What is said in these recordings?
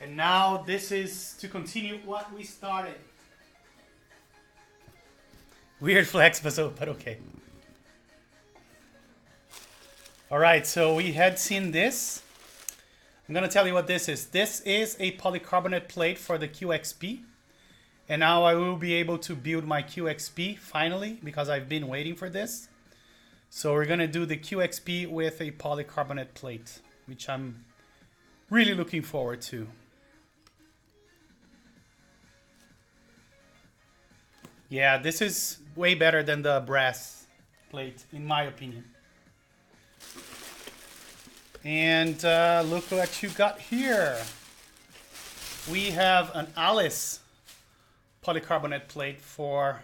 And now this is to continue what we started. Weird flex, but okay. All right, so we had seen this. I'm gonna tell you what this is. This is a polycarbonate plate for the QXP. And now I will be able to build my QXP finally, because I've been waiting for this. So we're gonna do the QXP with a polycarbonate plate, which I'm really looking forward to. Yeah, this is way better than the brass plate, in my opinion. And look what you got here. We have an Alice polycarbonate plate for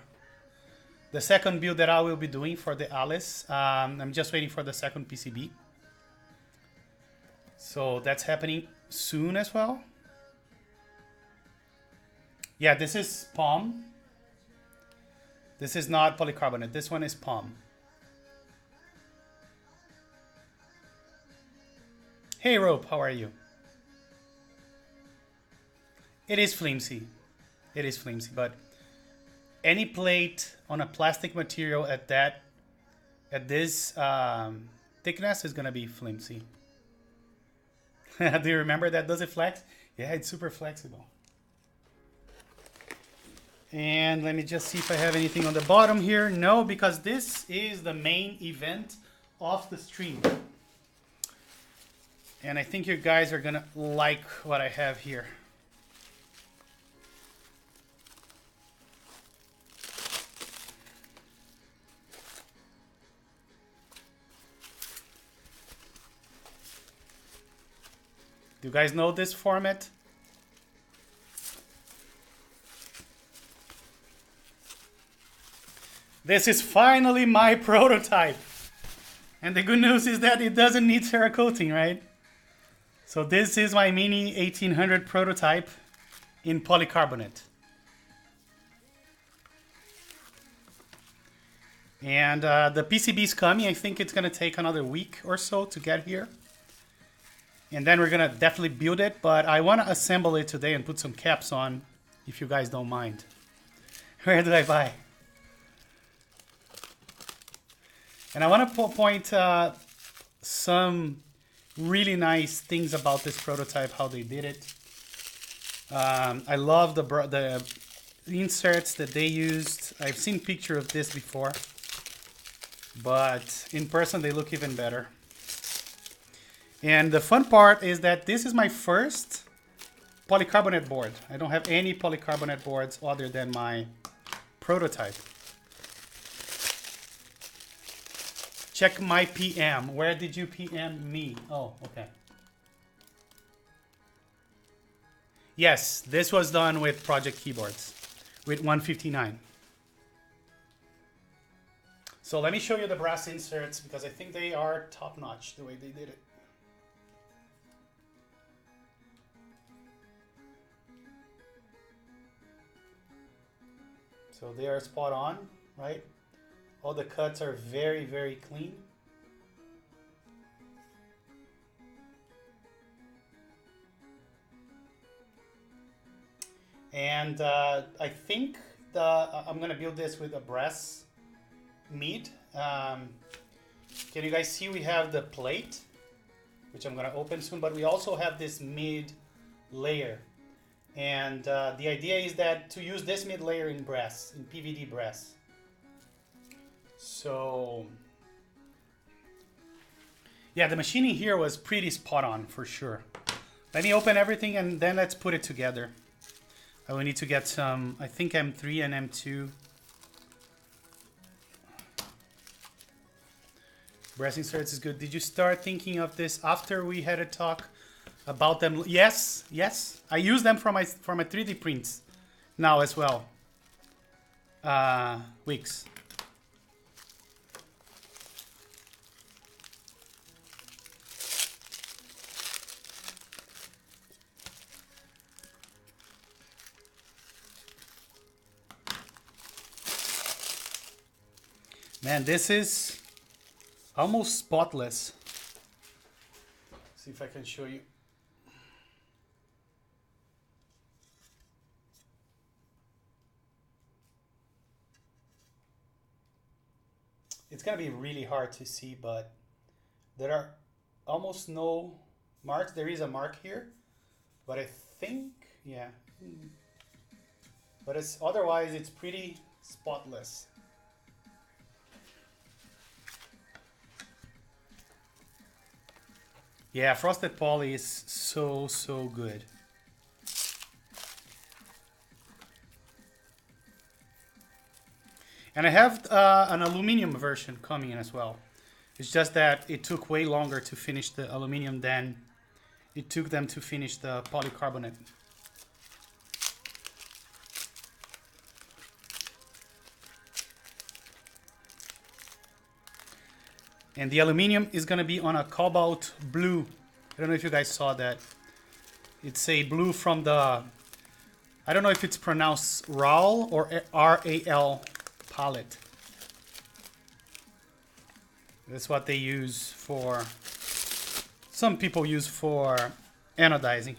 the second build that I will be doing for the Alice. I'm just waiting for the second PCB. So that's happening soon as well. Yeah, this is POM. This is not polycarbonate. This one is POM. Hey Rope, how are you? It is flimsy. It is flimsy, but any plate on a plastic material at this thickness is gonna be flimsy. Do you remember that? Does it flex? Yeah, it's super flexible. And let me just see if I have anything on the bottom here. No, because this is the main event of the stream. And I think you guys are gonna like what I have here. Do you guys know this format? This is finally my prototype. And the good news is that it doesn't need Cerakoting, right? So this is my Mini1800 prototype in polycarbonate. And the PCB is coming. I think it's gonna take another week or so to get here. And then we're gonna definitely build it, but I wanna assemble it today and put some caps on, if you guys don't mind. Where did I buy? And I want to point some really nice things about this prototype, how they did it. I love the inserts that they used. I've seen pictures of this before, but in person they look even better. And the fun part is that this is my first polycarbonate board. I don't have any polycarbonate boards other than my prototype. Check my PM. Where did you PM me? Oh, okay. Yes, this was done with Project Keyboards, with 159. So let me show you the brass inserts, because I think they are top-notch the way they did it. So they are spot on, right? All the cuts are very, very clean. And I think I'm gonna build this with a brass mid. Can you guys see we have the plate, which I'm gonna open soon, but we also have this mid layer. And the idea is that to use this mid layer in brass, in PVD brass. So yeah, the machining here was pretty spot on for sure. Let me open everything and then let's put it together. I will need to get some, I think M3 and M2. Brass inserts is good. Did you start thinking of this after we had a talk about them? Yes, yes. I use them for my 3D prints now as well. Wix. Man, this is almost spotless. See if I can show you. gonna be really hard to see, but there are almost no marks. There is a mark here, but I think, yeah. But it's otherwise it's pretty spotless. Yeah, frosted poly is so good. And I have an aluminum version coming in as well. It's just that it took way longer to finish the aluminum than it took them to finish the polycarbonate. And the aluminum is going to be on a cobalt blue. I don't know if you guys saw that. It's a blue from the, I don't know if it's pronounced RAL or RAL palette. That's what they use for, some people use for anodizing.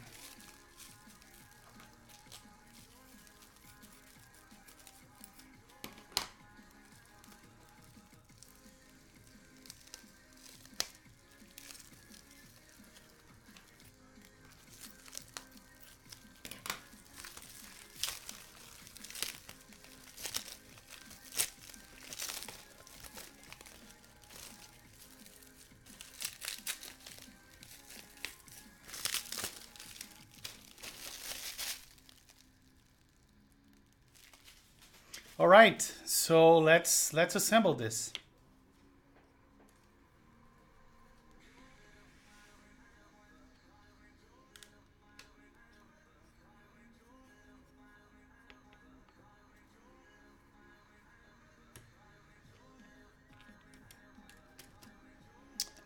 All right, so let's assemble this.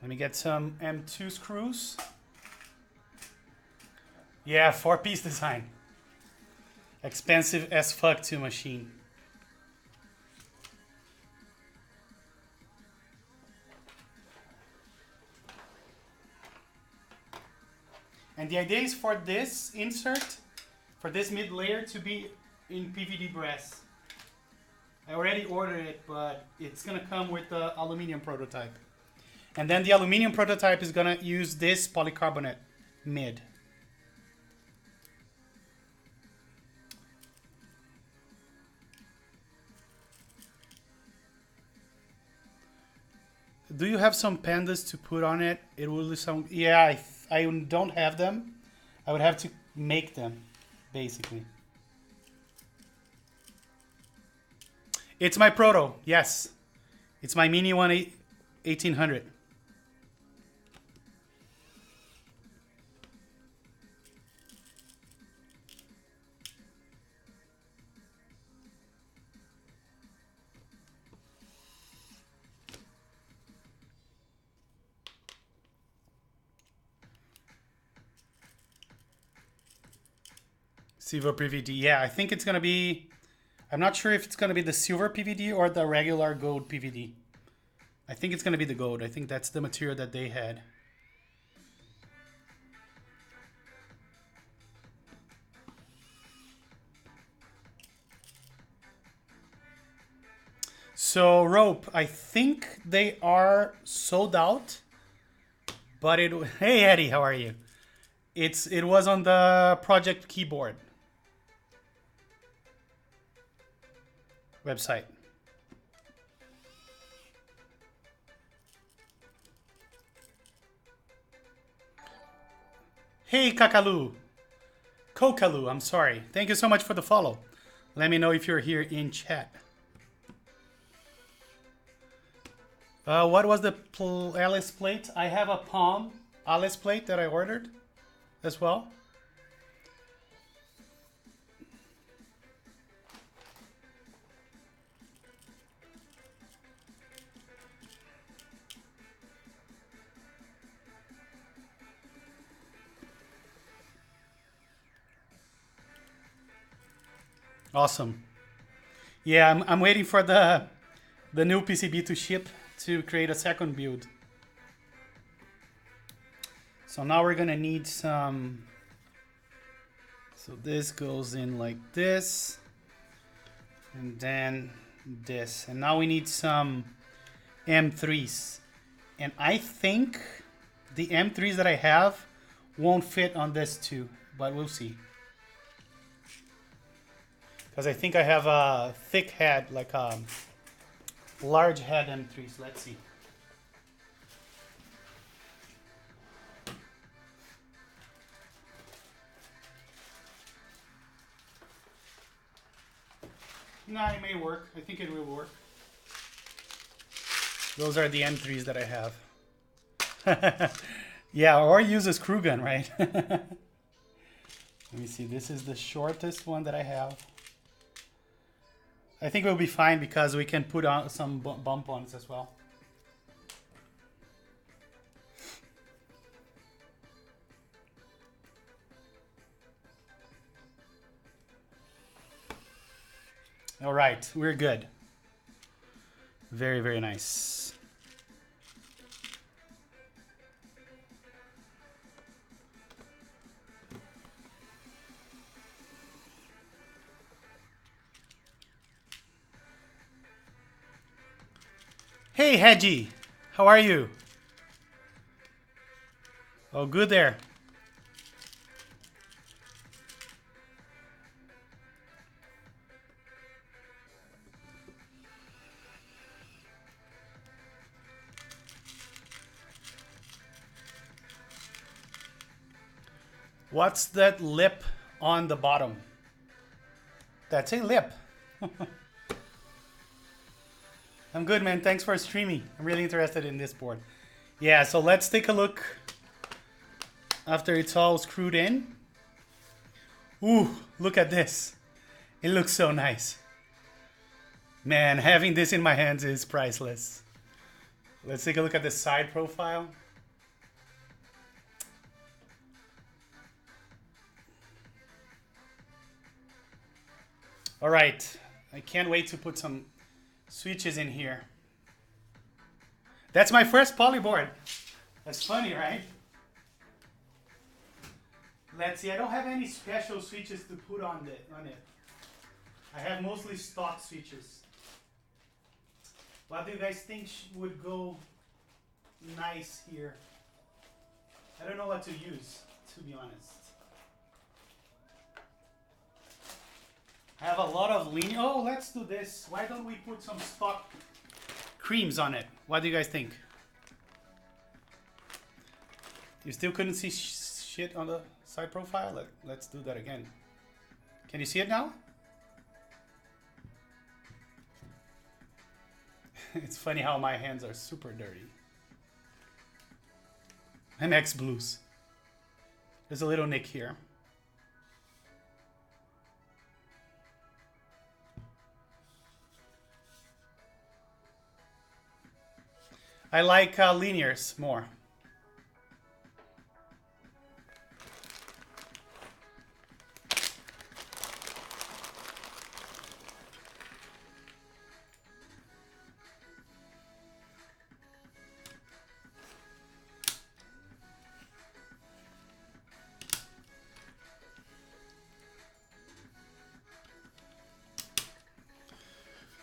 Let me get some M2 screws. Yeah, 4-piece design. Expensive as fuck to machine. And the idea is for this insert, for this mid layer to be in PVD brass. I already ordered it, but it's gonna come with the aluminum prototype. And then the aluminum prototype is gonna use this polycarbonate mid. Do you have some pandas to put on it? It will sound, yeah, I don't have them. I would have to make them, basically. It's my proto, yes. It's my Mini1800. Silver PVD, yeah, I think it's gonna be, I'm not sure if it's gonna be the silver PVD or the regular gold PVD. I think it's gonna be the gold. I think that's the material that they had. So rope, I think they are sold out, but it, hey Eddie, how are you? It was on the project keyboard website. Hey Kakalu, Kokalu, I'm sorry. Thank you so much for the follow. Let me know if you're here in chat. What was the Alice plate? I have a Palm Alice plate that I ordered as well. Awesome. Yeah, I'm waiting for the new PCB to ship to create a second build. So now we're gonna need some, so this goes in like this, and then this. And now we need some M3s. And I think the M3s that I have won't fit on this too, but we'll see. Because I think I have a thick head, like a large head M3s. Let's see. Nah, it may work. I think it will work. Those are the M3s that I have. Yeah, or use a screw gun, right? Let me see. This is the shortest one that I have. I think we'll be fine because we can put on some bump ones as well. All right, we're good. Very, very nice. Hey, Hedgie, how are you? Oh, good there. What's that lip on the bottom? That's a lip. I'm good, man. Thanks for streaming. I'm really interested in this board. Yeah, so let's take a look after it's all screwed in. Ooh, look at this. It looks so nice. Man, having this in my hands is priceless. Let's take a look at the side profile. All right, I can't wait to put some switches in here. That's my first poly board. That's funny, right? Let's see, I don't have any special switches to put on it. I have mostly stock switches. What do you guys think would go nice here? I don't know what to use, to be honest. I have a lot of linear. Oh, let's do this. Why don't we put some stock creams on it? What do you guys think? You still couldn't see shit on the side profile? Let's do that again. Can you see it now? It's funny how my hands are super dirty. MX Blues. There's a little nick here. I like linears more.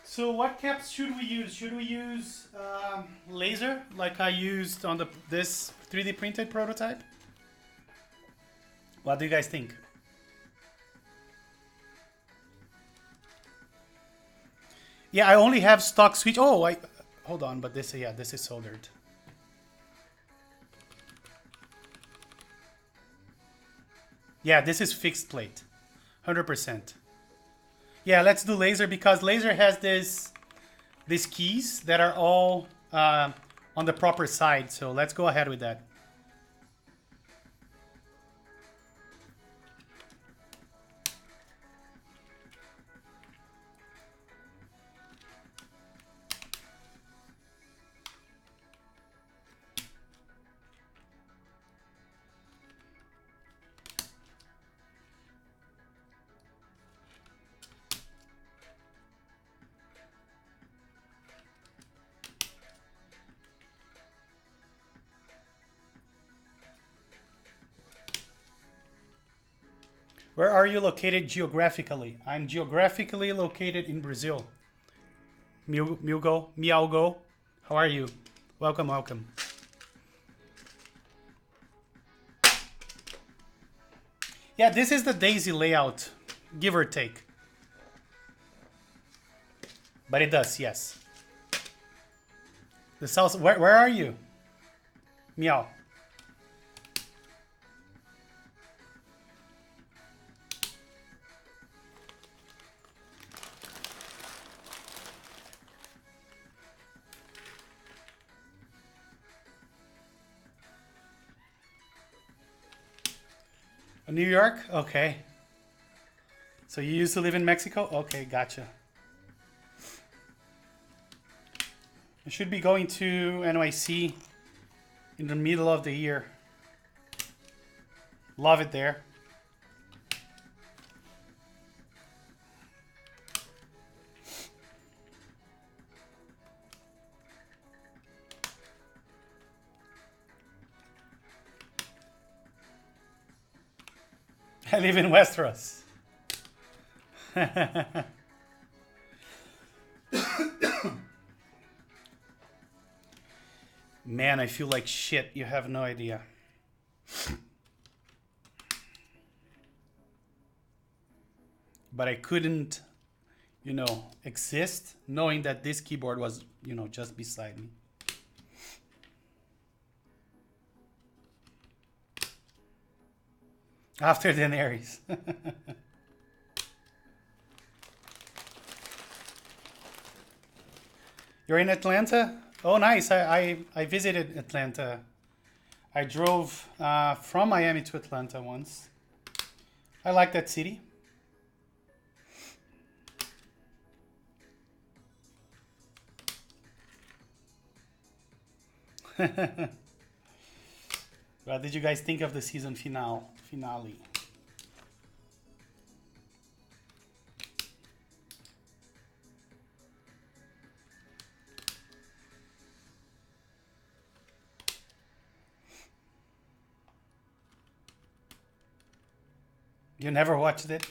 So what caps should we use? Should we use laser like I used on this 3D printed prototype? What do you guys think? Yeah, I only have stock switch. Oh, hold on, but this is soldered. Yeah, this is fixed plate, 100%. Yeah, let's do laser because laser has these keys that are all on the proper side. So let's go ahead with that. Where are you located geographically? I'm geographically located in Brazil. Mialgo, How are you? Welcome, welcome. Yeah, this is the Daisy layout, give or take. But it does, yes. The south. Where are you? Meow. New York? Okay. So you used to live in Mexico? Okay, gotcha. I should be going to NYC in the middle of the year. Love it there. I live in Westeros. Man, I feel like shit. You have no idea. But I couldn't, you know, exist knowing that this keyboard was, you know, just beside me. After Daenerys. You're in Atlanta? Oh, nice. I visited Atlanta. I drove from Miami to Atlanta once. I like that city. What did you guys think of the season finale? You never watched it?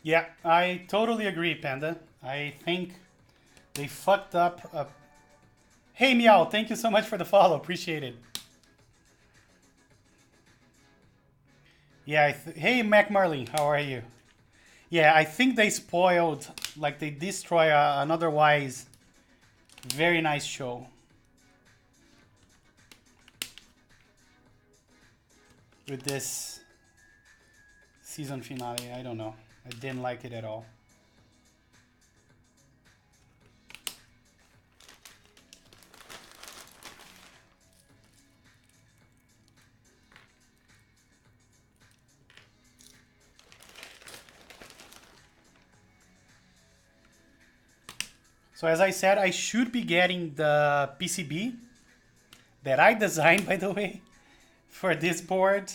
Yeah, I totally agree, Panda. I think they fucked up. Hey, Meow, thank you so much for the follow. Appreciate it. Yeah, hey, Mac Marley, how are you? Yeah, I think they spoiled, like they destroy an otherwise very nice show. With this season finale, I don't know. I didn't like it at all. So as I said, I should be getting the PCB that I designed, by the way, for this board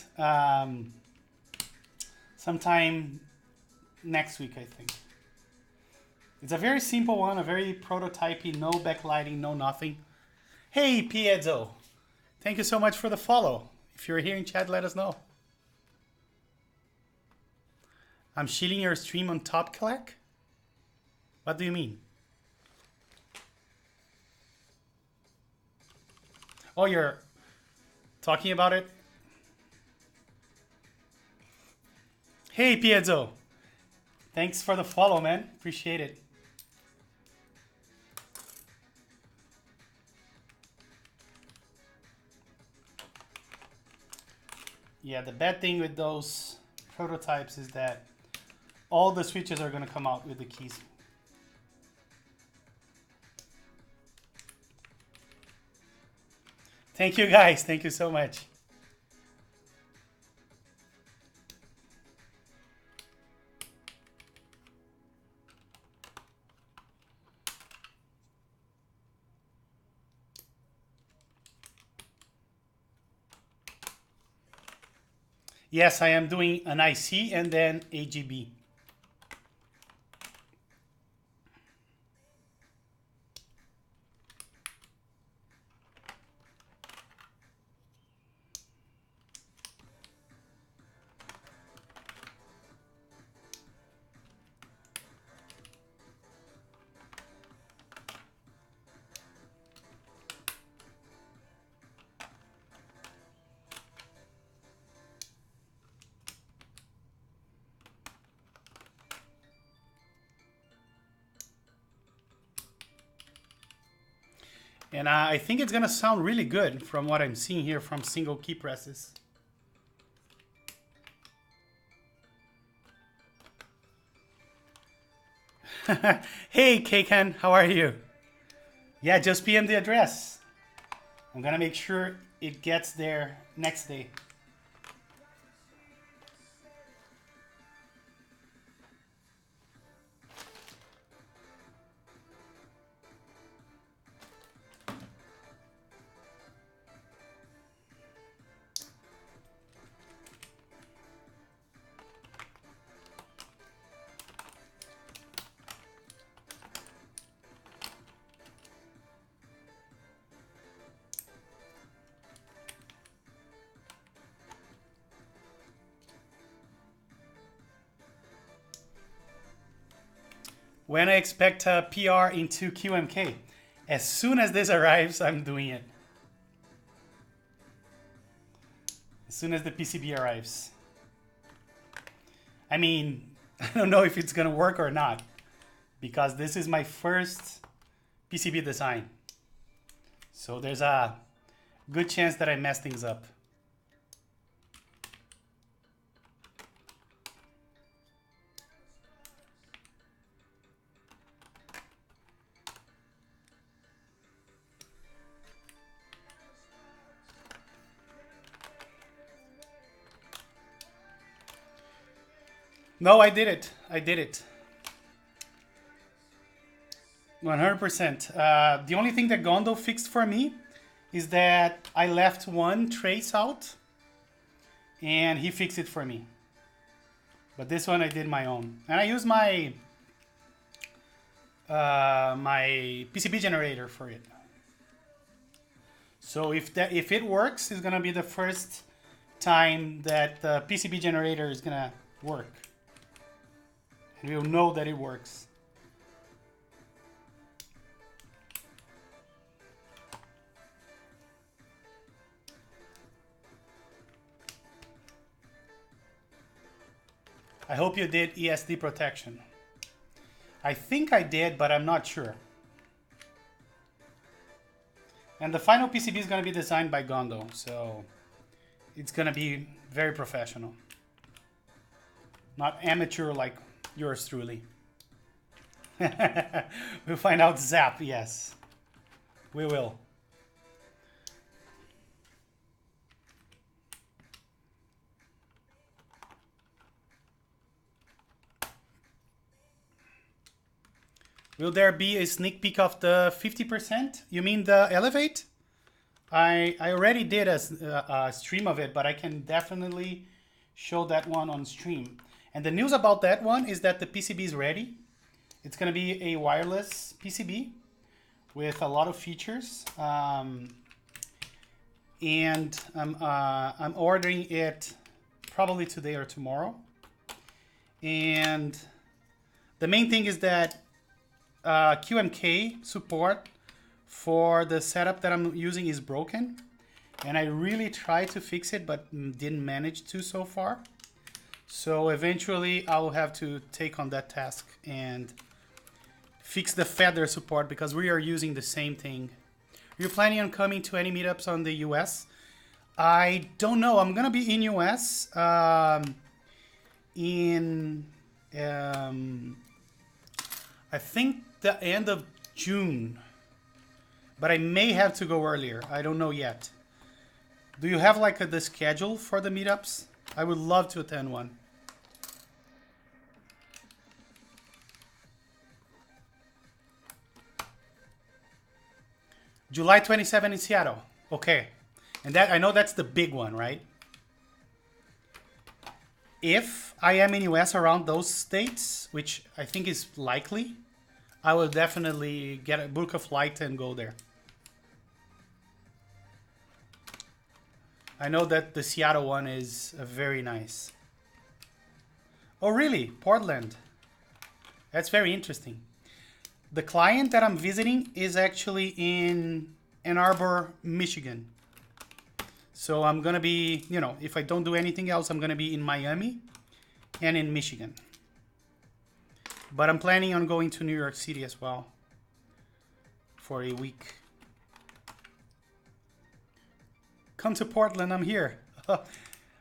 sometime next week, I think. It's a very simple one, a very prototypey, no backlighting, no nothing. Hey, Piezo. Thank you so much for the follow. If you're here in chat, let us know. I'm shilling your stream on Top Clack? What do you mean? Oh, you're talking about it? Hey, Piezo. Thanks for the follow, man. Appreciate it. Yeah, the bad thing with those prototypes is that all the switches are going to come out with the keys. Thank you, guys. Thank you so much. Yes, I am doing an IC and then AGB. And I think it's gonna sound really good from what I'm seeing here from single key presses. Hey, Keikan, how are you? Yeah, just PM the address. I'm gonna make sure it gets there next day. When I expect a PR into QMK. As soon as this arrives, I'm doing it. As soon as the PCB arrives. I mean, I don't know if it's gonna work or not, because this is my first PCB design. So there's a good chance that I mess things up. No, I did it. I did it. 100%. The only thing that Gondo fixed for me is that I left one trace out and he fixed it for me. But this one I did my own. And I used my my PCB generator for it. So if it works, it's gonna be the first time that the PCB generator is gonna work. And we'll know that it works. I hope you did ESD protection. I think I did, but I'm not sure. And the final PCB is going to be designed by Gondo, so it's going to be very professional. Not amateur like yours truly. We'll find out Zap, yes. We will. Will there be a sneak peek of the 50%? You mean the Elevate? I already did a stream of it, but I can definitely show that one on stream. And the news about that one is that the PCB is ready. It's going to be a wireless PCB with a lot of features. And I'm ordering it probably today or tomorrow. And the main thing is that QMK support for the setup that I'm using is broken. And I really tried to fix it, but didn't manage to so far. So eventually I'll have to take on that task and fix the feather support because we are using the same thing. You're planning on coming to any meetups on the US? I don't know. I'm gonna be in US in I think the end of June, but I may have to go earlier. I don't know yet. Do you have like the schedule for the meetups? I would love to attend one. July 27 in Seattle. Okay. And that I know that's the big one, right? If I am in US around those states, which I think is likely, I will definitely book a flight and go there. I know that the Seattle one is very nice. Oh, really? Portland. That's very interesting. The client that I'm visiting is actually in Ann Arbor, Michigan. So I'm going to be, you know, if I don't do anything else, I'm going to be in Miami and in Michigan. But I'm planning on going to New York City as well for a week. Come to Portland, I'm here.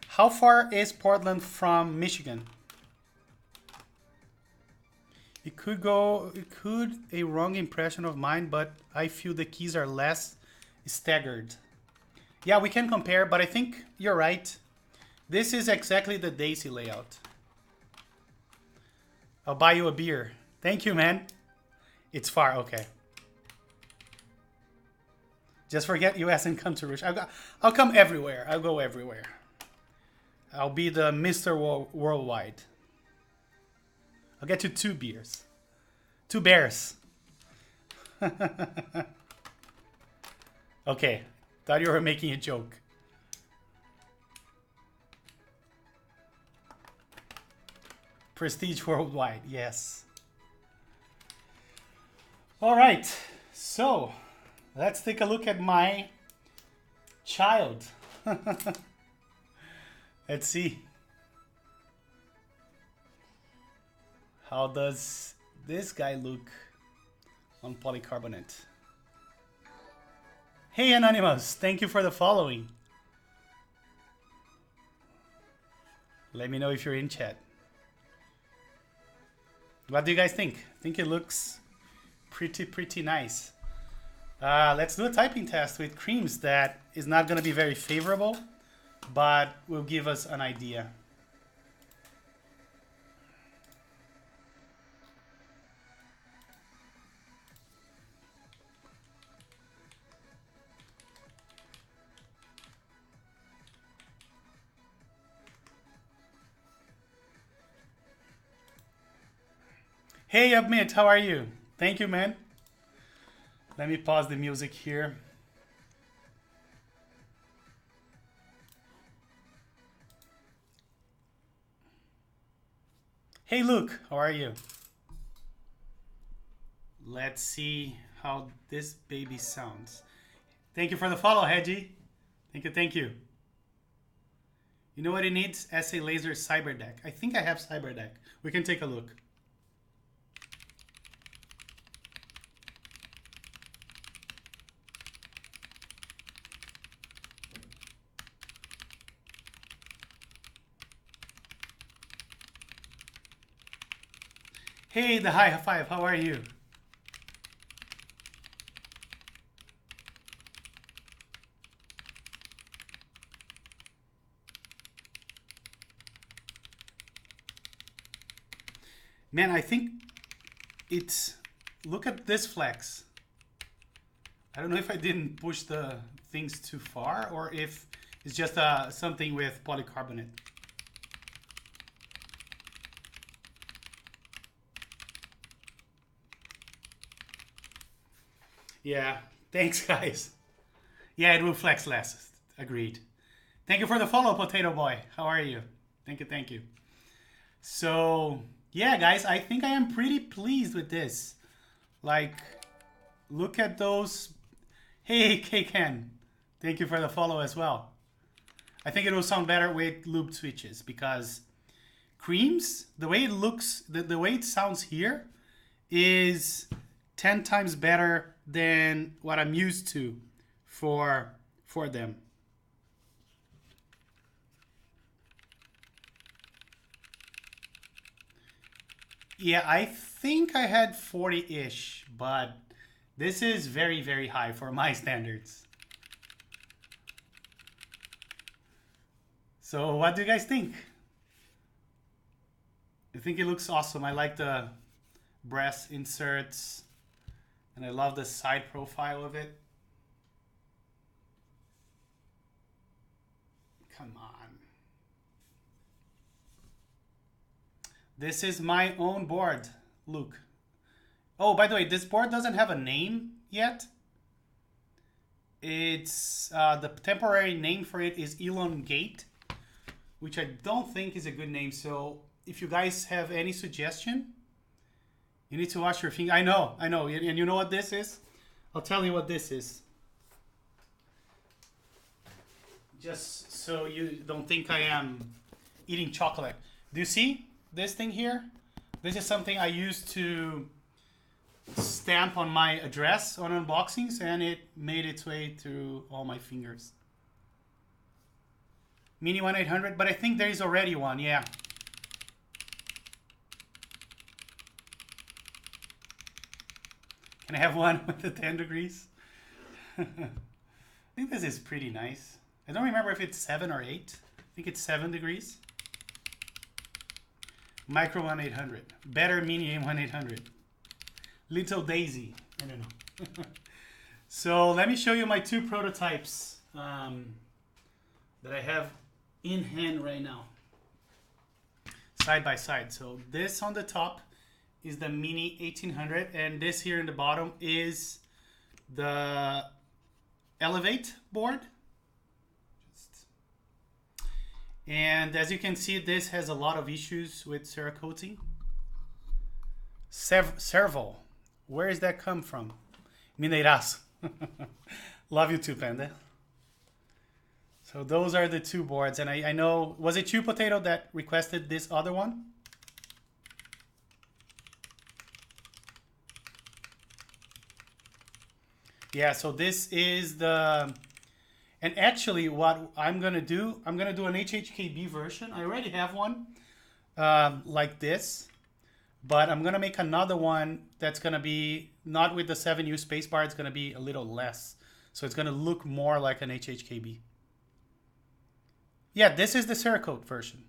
How far is Portland from Michigan? It could a wrong impression of mine, but I feel the keys are less staggered. Yeah, we can compare, but I think you're right. This is exactly the Daisy layout. I'll buy you a beer. Thank you, man. It's far, okay. Just forget US and come to Rush. I'll come everywhere. I'll go everywhere. I'll be the Mr. Worldwide. I'll get you 2 beers. 2 bears. Okay. Thought you were making a joke. Prestige Worldwide. Yes. All right. So, let's take a look at my child. Let's see. How does this guy look on Polycarbonate? Hey Anonymous, thank you for the following. Let me know if you're in chat. What do you guys think? I think it looks pretty nice. Let's do a typing test with creams that is not going to be very favorable, but will give us an idea. Hey Upmit, how are you? Thank you, man. Let me pause the music here. Hey Luke, how are you? Let's see how this baby sounds. Thank you for the follow, Hedgie. Thank you. You know what it needs? SA Laser Cyberdeck. I think I have Cyberdeck. We can take a look. Hey, the high five, how are you? Man, I think it's, look at this flex. I don't know if I didn't push the things too far or if it's just something with polycarbonate. Yeah, thanks guys. Yeah, it will flex less. Agreed. Thank you for the follow, Potato Boy. How are you? Thank you. So, yeah, guys, I think I am pretty pleased with this. Like, look at those. Hey, K-Ken. Thank you for the follow as well. I think it will sound better with looped switches because creams, the way it looks, the way it sounds here is 10 times better than what I'm used to for them. Yeah, I think I had 40-ish, but this is very high for my standards. So what do you guys think? I think it looks awesome. I like the brass inserts. And I love the side profile of it. Come on. This is my own board, Luke. Oh, by the way, this board doesn't have a name yet. It's the temporary name for it is Elongate, which I don't think is a good name. So if you guys have any suggestion, you need to wash your finger. I know. And you know what this is? I'll tell you what this is. Just so you don't think I am eating chocolate. Do you see this thing here? This is something I used to stamp on my address on unboxings, and it made its way through all my fingers. Mini1800, but I think there is already one, yeah. Can I have one with the 10 degrees? I think this is pretty nice. I don't remember if it's 7 or 8. I think it's 7 degrees. Micro 1800. Better Mini 1800. Little Daisy. I don't know. So let me show you my two prototypes that I have in hand right now. Side by side. So this on the top is the Mini 1800, and this here in the bottom is the Elongate board. And as you can see, this has a lot of issues with Cerakoting. Servo, where does that come from? Mineiras. Love you too, Panda. So those are the two boards, and I know, was it you, Potato, that requested this other one? Yeah, so this is the, and actually what I'm gonna do an HHKB version. I already have one like this, but I'm gonna make another one that's gonna be not with the 7U spacebar. It's gonna be a little less, so it's gonna look more like an HHKB. Yeah, this is the Cerakote version.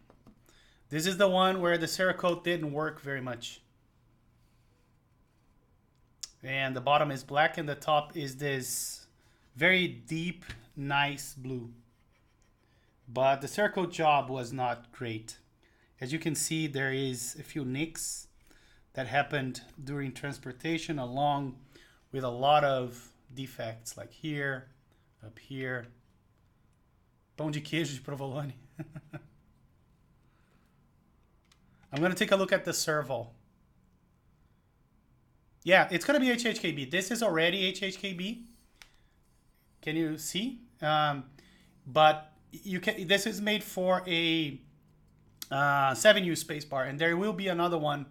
This is the one where the Cerakote didn't work very much. And the bottom is black and the top is this very deep, nice blue. But the Cerakote job was not great. As you can see, there is a few nicks that happened during transportation, along with a lot of defects, like here, up here. Pão de queijo de provolone. I'm going to take a look at the servo. Yeah, it's going to be HHKB. This is already HHKB. Can you see? But you can. This is made for a 7U spacebar, and there will be another one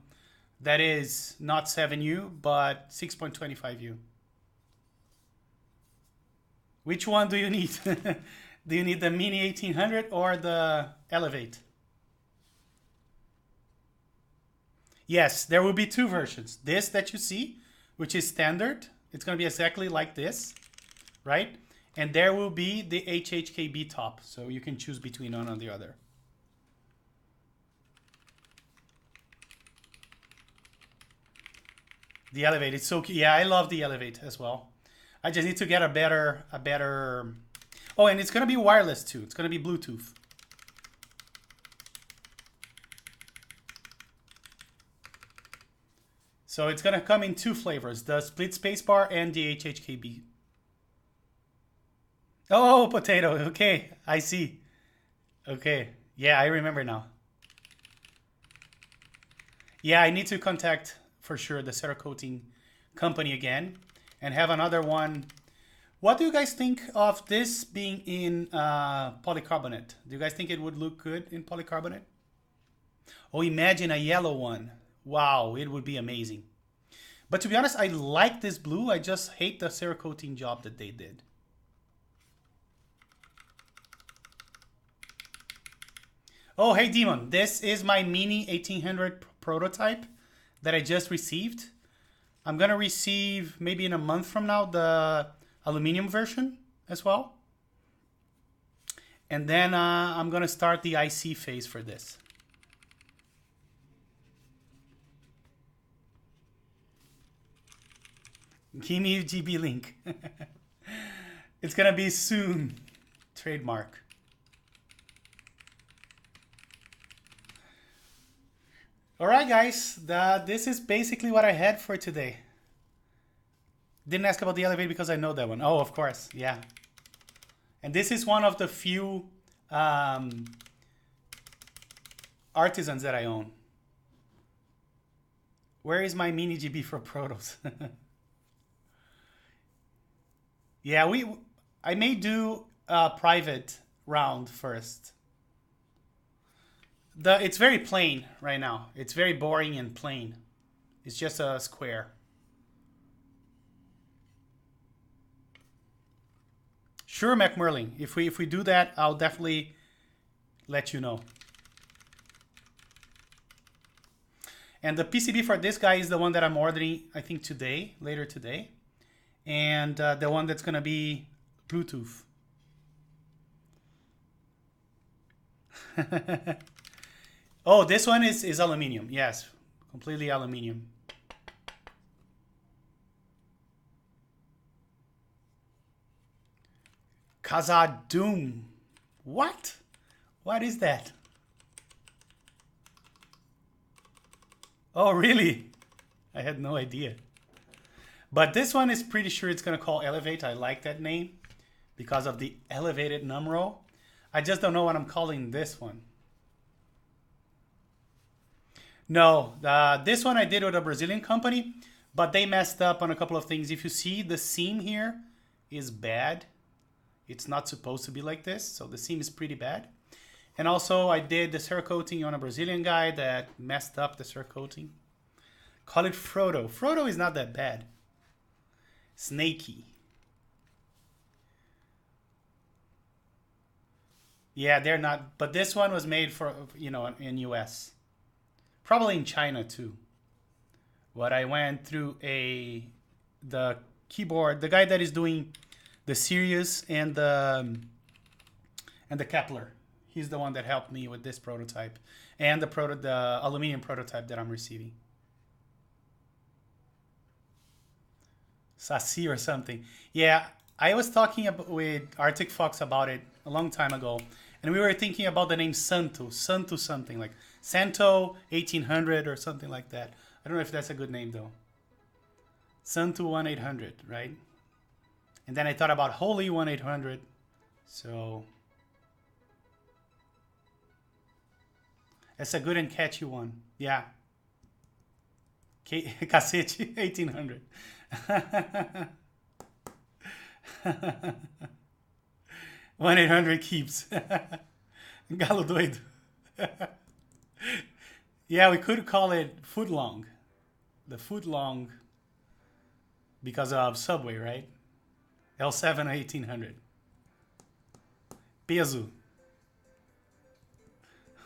that is not 7U, but 6.25U. Which one do you need? Do you need the Mini 1800 or the Elongate? Yes, there will be two versions. This that you see, which is standard, it's going to be exactly like this, right? And there will be the HHKB top, so you can choose between one or the other. The Elongate, it's so cute. Yeah, I love the Elongate as well. I just need to get a better. Oh, and it's going to be wireless too. It's going to be Bluetooth. So it's going to come in two flavors, the split spacebar and the HHKB. Oh, Potato. Okay, I see. Okay. Yeah, I remember now. Yeah, I need to contact, for sure, the Cerakoting company again and have another one. What do you guys think of this being in polycarbonate? Do you guys think it would look good in polycarbonate? Oh, imagine a yellow one. Wow, it would be amazing. But to be honest, I like this blue. I just hate the Cerakoting job that they did. Oh, hey, Demon. This is my Mini 1800 prototype that I just received. I'm going to receive, maybe in a month from now, the aluminum version as well. And then I'm going to start the IC phase for this. Give me GB link. It's going to be soon. Trademark. All right, guys. This is basically what I had for today. Didn't ask about the Elongate because I know that one. Oh, of course. Yeah. And this is one of the few artisans that I own. Where is my Mini GB for Protos? Yeah, I may do a private round first. It's very plain right now. It's very boring and plain. It's just a square. Sure, McMerlin. If we do that, I'll definitely let you know. And the PCB for this guy is the one that I'm ordering, I think today, later today. And the one that's gonna be Bluetooth. Oh, this one is aluminum. Yes, completely aluminum. Khazad-dûm. What? What is that? Oh, really? I had no idea. But this one is pretty sure it's going to call Elevate. I like that name because of the elevated numero. I just don't know what I'm calling this one. No, this one I did with a Brazilian company, but they messed up on a couple of things. If you see, the seam here is bad. It's not supposed to be like this, so the seam is pretty bad. And also, I did the cerakoting on a Brazilian guy that messed up the cerakoting. Call it Frodo. Frodo is not that bad. Snaky. Yeah, they're not. But this one was made for, you know, in US. Probably in China too. What I went through the keyboard, the guy that is doing the Sirius and the Kepler. He's the one that helped me with this prototype and the aluminum prototype that I'm receiving. Sassy or something. Yeah, I was talking with Arctic Fox about it a long time ago, and we were thinking about the name Santo something, like Santo 1800 or something like that. I don't know if that's a good name though. Santo 1800, right? And then I thought about Holy 1800, so that's a good and catchy one. Yeah. Cacete 1800. 1-800 keeps. Galo doido. Yeah, we could call it footlong. The footlong because of Subway, right? L7 1800. Peso.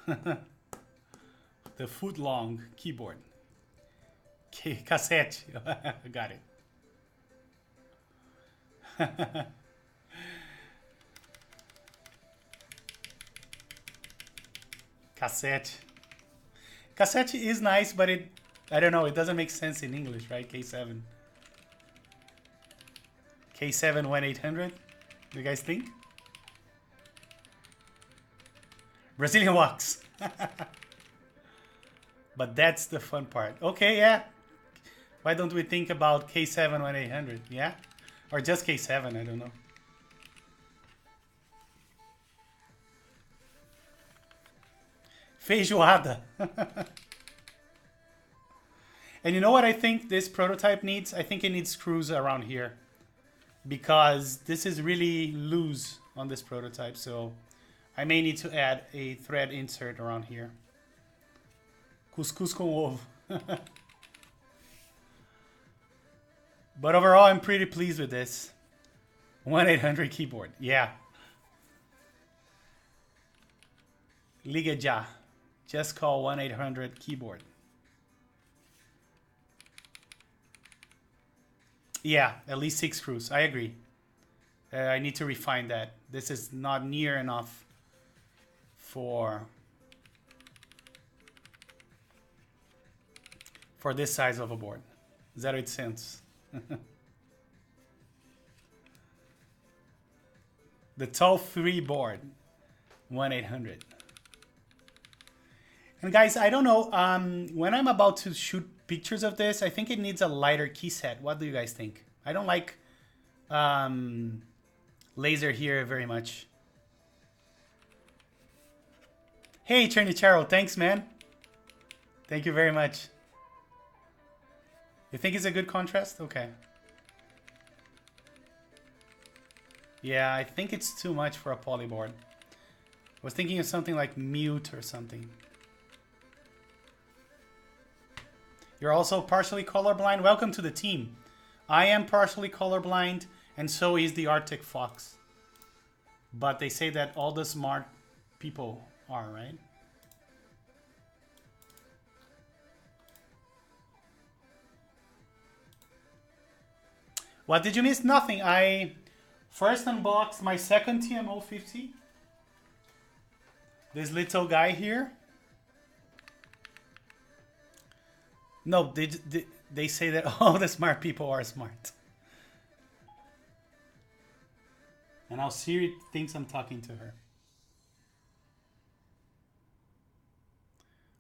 The footlong keyboard. Cassette. Got it. Cassette. Cassette is nice, but I don't know, it doesn't make sense in English, right? K7. K7 1-800. Do you guys think? Brazilian wax. But that's the fun part. Okay, yeah. Why don't we think about K7 1-800? Yeah? Or just K7, I don't know. Feijoada. And you know what I think this prototype needs? I think it needs screws around here. Because this is really loose on this prototype. So I may need to add a thread insert around here. Cuscuz com ovo. But overall, I'm pretty pleased with this. 1-800 keyboard. Yeah. Liga já. Just call 1-800 keyboard. Yeah, at least 6 screws. I agree. I need to refine that. This is not near enough for this size of a board. 0800. The toll-free board. 1-800. And guys, I don't know, when I'm about to shoot pictures of this, I think it needs a lighter key set. What do you guys think? I don't like laser here very much. Hey, Chernicharo, thanks, man. Thank you very much. You think it's a good contrast? Okay. Yeah, I think it's too much for a poly board. I was thinking of something like mute or something. You're also partially colorblind. Welcome to the team. I am partially colorblind, and so is the Arctic Fox. But they say that all the smart people R, right? What did you miss? Nothing. I first unboxed my second TMO50. This little guy here. No, they say that all the smart people are smart. And now Siri thinks I'm talking to her.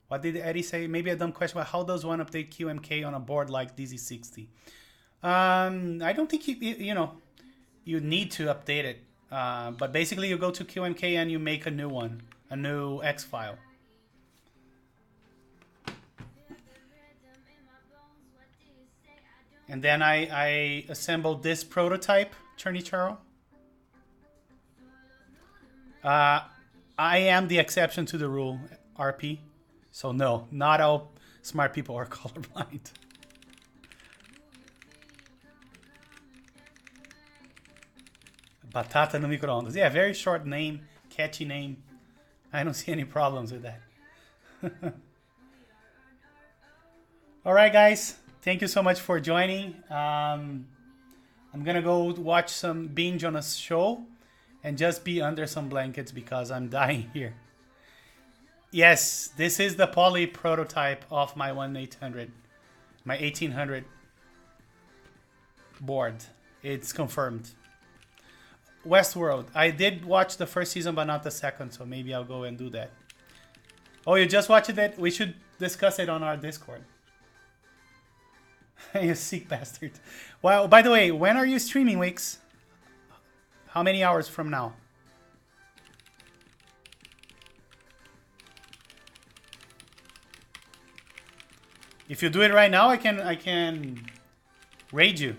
What did Eddie say? Maybe a dumb question, but how does one update QMK on a board like DZ60? I don't think you need to update it. But basically you go to QMK and you make a new one, a new X file. And then I assembled this prototype, Cherny-Charo. I am the exception to the rule, RP. So no, not all smart people are colorblind. Batata no microondas. Yeah, very short name, catchy name. I don't see any problems with that. All right, guys. Thank you so much for joining. I'm gonna go watch some binge on a show and just be under some blankets because I'm dying here. Yes, this is the Poly prototype of my 1800, my 1800 board. It's confirmed. Westworld. I did watch the first season, but not the second, so maybe I'll go and do that. Oh, you just watched it? We should discuss it on our Discord. You sick bastard. Well, by the way, when are you streaming, Wix? How many hours from now? If you do it right now, I can raid you.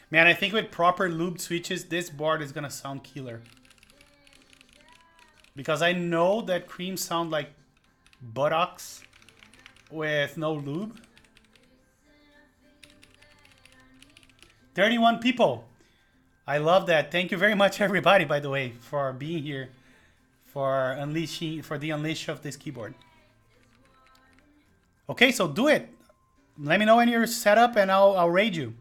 Man, I think with proper lube switches, this board is gonna sound killer. Because I know that creams sound like buttocks with no lube. 31 people. I love that. Thank you very much, everybody, by the way, for being here, for the unleash of this keyboard. Okay, so do it. Let me know when you're set up and I'll raid you.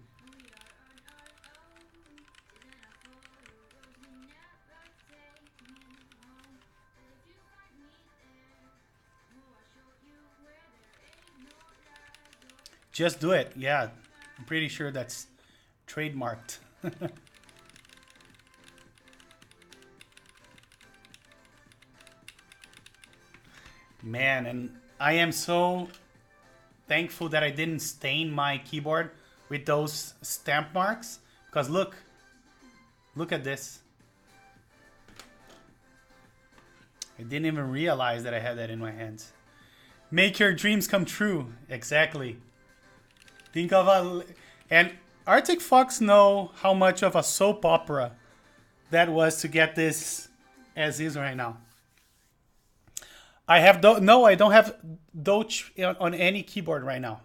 Just do it. Yeah, I'm pretty sure that's trademarked. Man, and I am so thankful that I didn't stain my keyboard with those stamp marks. Because look at this. I didn't even realize that I had that in my hands. Make your dreams come true. Exactly. Think of and Arctic Fox know how much of a soap opera that was to get this as is right now. I have I don't have Doge on any keyboard right now.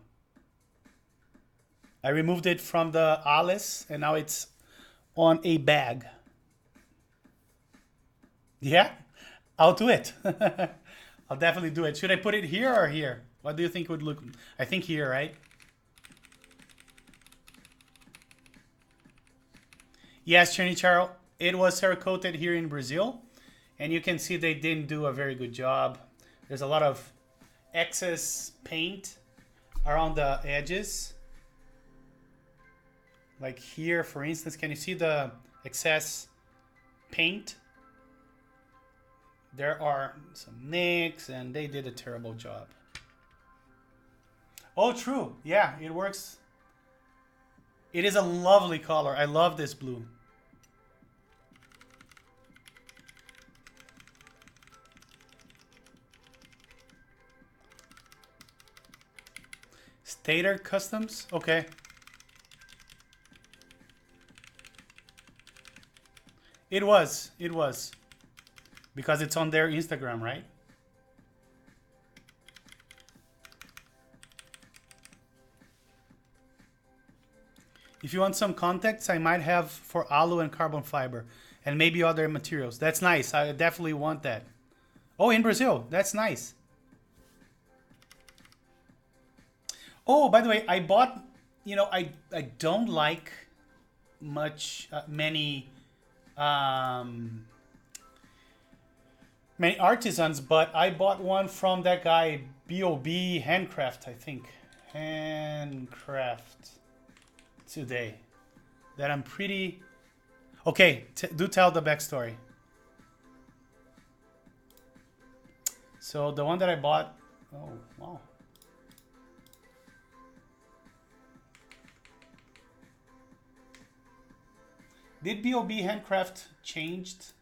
I removed it from the Alice and now it's on a bag. Yeah, I'll do it. I'll definitely do it. Should I put it here or here? What do you think would look? I think here, right? Yes, Cherny-Charo, it was cerakoted here in Brazil. And you can see they didn't do a very good job. There's a lot of excess paint around the edges. Like here, for instance, can you see the excess paint? There are some nicks and they did a terrible job. Oh, true. Yeah, it works. It is a lovely color. I love this blue. Stator Customs? Okay. It was. Because it's on their Instagram, right? If you want some context, I might have for alu and carbon fiber and maybe other materials. That's nice. I definitely want that. Oh, in Brazil. That's nice. Oh, by the way, I bought, you know, I don't like many artisans, but I bought one from that guy, B.O.B. Handcraft, I think. Handcraft today. That I'm pretty... Okay, do tell the backstory. So the one that I bought... Oh, wow. Did B.O.B. Handcraft changed?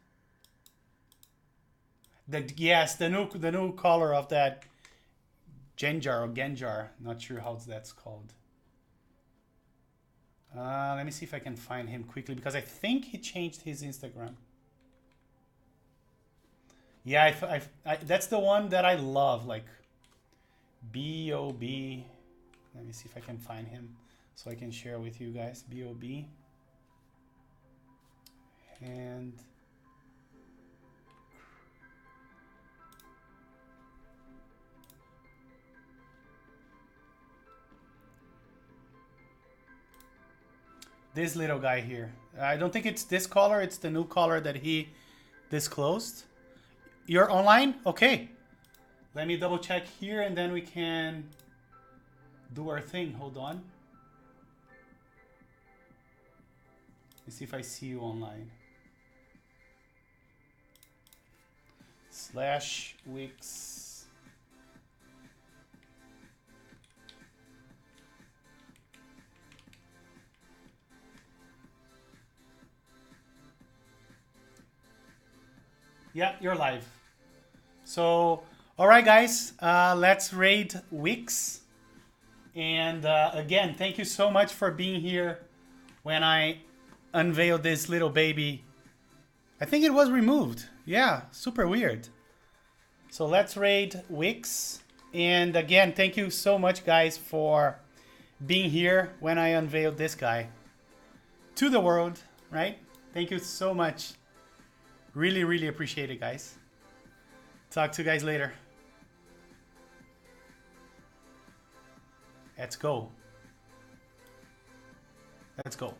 Yes, the new color of that Genjar or Genjar. Not sure how that's called. Let me see if I can find him quickly because I think he changed his Instagram. Yeah, that's the one that I love, like B.O.B. Let me see if I can find him so I can share with you guys. B.O.B. And this little guy here. I don't think it's this color. It's the new color that he disclosed. You're online? Okay. Let me double check here and then we can do our thing. Hold on. Let's see if I see you online. /Wix. Yeah, you're live. So, all right, guys, let's raid Wix. And again, thank you so much for being here when I unveiled this little baby. I think it was removed. Yeah, super weird. So let's raid Wix. And again, thank you so much, guys, for being here when I unveiled this guy to the world, right? Thank you so much. Really, really appreciate it, guys. Talk to you guys later. Let's go. Let's go.